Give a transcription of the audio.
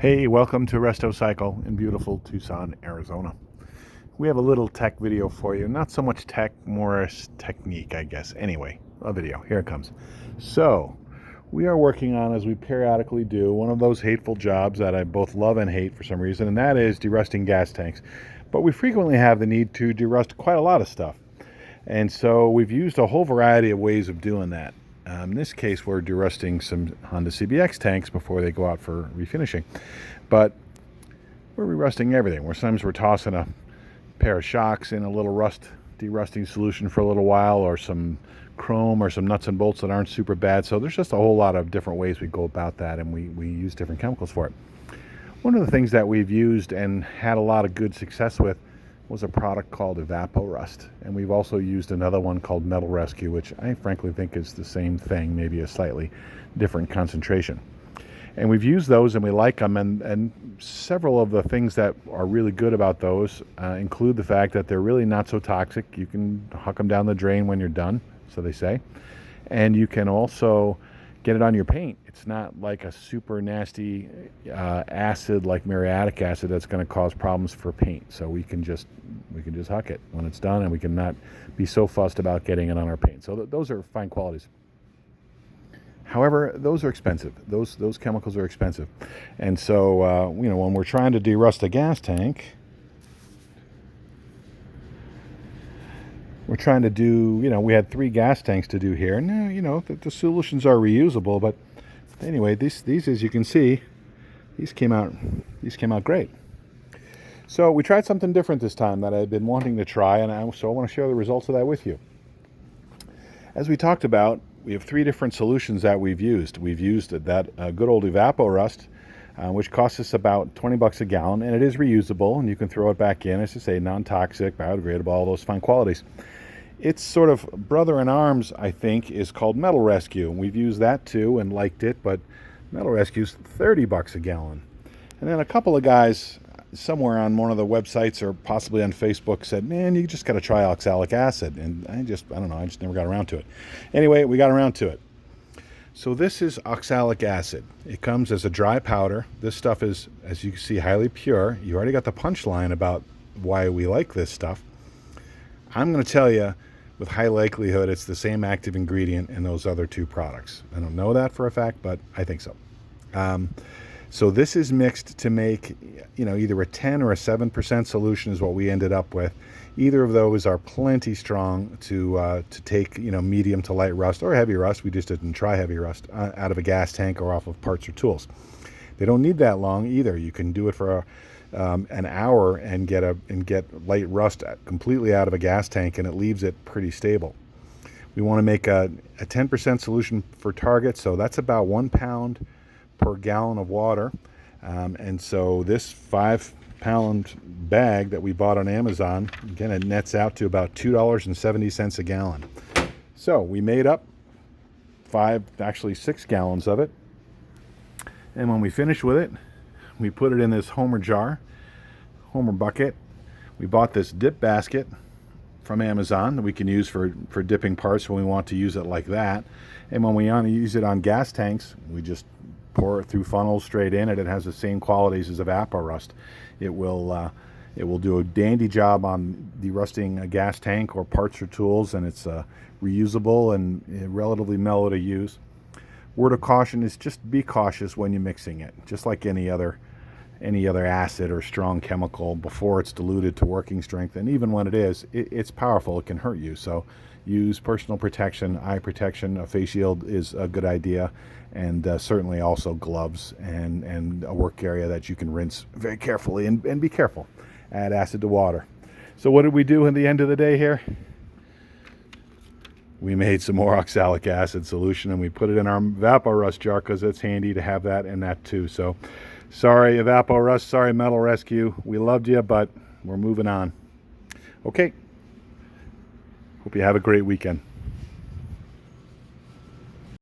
Hey, welcome to RestoCycle in beautiful Tucson, Arizona. We have a little tech video for you. Not so much tech, more technique, I guess. Anyway, a video. Here it comes. So, we are working on, as we periodically do, one of those hateful jobs that I both love and hate for some reason, and that is derusting gas tanks. But we frequently have the need to derust quite a lot of stuff. And so we've used a whole variety of ways of doing that. In this case, we're derusting some Honda CBX tanks before they go out for refinishing. But we're derusting everything. Sometimes we're tossing a pair of shocks in a little derusting solution for a little while, or some chrome or some nuts and bolts that aren't super bad. So there's just a whole lot of different ways we go about that, and we use different chemicals for it. One of the things that we've used and had a lot of good success with was a product called EvapoRust, and we've also used another one called Metal Rescue, which I frankly think is the same thing, maybe a slightly different concentration. And we've used those and we like them, and several of the things that are really good about those include the fact that they're really not so toxic. You can huck them down the drain when you're done, so they say, and you can also get it on your paint. It's not like a super nasty acid like muriatic acid that's going to cause problems for paint. So we can just huck it when it's done, and we can not be so fussed about getting it on our paint. So those are fine qualities. However, those are expensive. Those chemicals are expensive, and so when we're trying to derust a gas tank, we're trying to do, we had 3 gas tanks to do here. And, the solutions are reusable, but anyway, these, as you can see, these came out great. So we tried something different this time that I had been wanting to try, and so I want to share the results of that with you. As we talked about, we have 3 different solutions that we've used. We've used that good old EvapoRust, which costs us about $20 a gallon, and it is reusable, and you can throw it back in, as I say, non-toxic, biodegradable, all those fine qualities. Its sort of brother in arms, I think, is called Metal Rescue. We've used that too and liked it, but Metal Rescue's $30 a gallon. And then a couple of guys somewhere on one of the websites or possibly on Facebook said, man, you just got to try Oxalic Acid. And I don't know, I just never got around to it. Anyway, we got around to it. So this is Oxalic Acid. It comes as a dry powder. This stuff is, as you can see, highly pure. You already got the punchline about why we like this stuff. I'm going to tell you, with high likelihood, it's the same active ingredient in those other 2 products. I don't know that for a fact, but I think so. So this is mixed to make, either a 10 or a 7% solution is what we ended up with. Either of those are plenty strong to take, medium to light rust or heavy rust. We just didn't try heavy rust out of a gas tank or off of parts or tools. They don't need that long either. You can do it for an hour and get light rust completely out of a gas tank, and it leaves it pretty stable. We want to make a 10% solution for target, so that's about 1 pound per gallon of water. And so this 5-pound bag that we bought on Amazon, again, it nets out to about $2.70 a gallon. So we made up 6 gallons of it. And when we finish with it, we put it in this Homer bucket. We bought this dip basket from Amazon that we can use for dipping parts when we want to use it like that. And when we want to use it on gas tanks, we just pour it through funnels straight in, and it has the same qualities as EvapoRust. It will do a dandy job on derusting a gas tank or parts or tools, and it's reusable and relatively mellow to use. Word of caution is just be cautious when you're mixing it, just like any other acid or strong chemical before it's diluted to working strength. And even when it is, it's powerful. It can hurt you. So use personal protection, eye protection. A face shield is a good idea, and certainly also gloves and a work area that you can rinse very carefully, and be careful. Add acid to water. So what did we do in the end of the day here? We made some more oxalic acid solution, and we put it in our EvapoRust jar because it's handy to have that in that too. So sorry EvapoRust, sorry Metal Rescue. We loved you, but we're moving on. Okay. Hope you have a great weekend.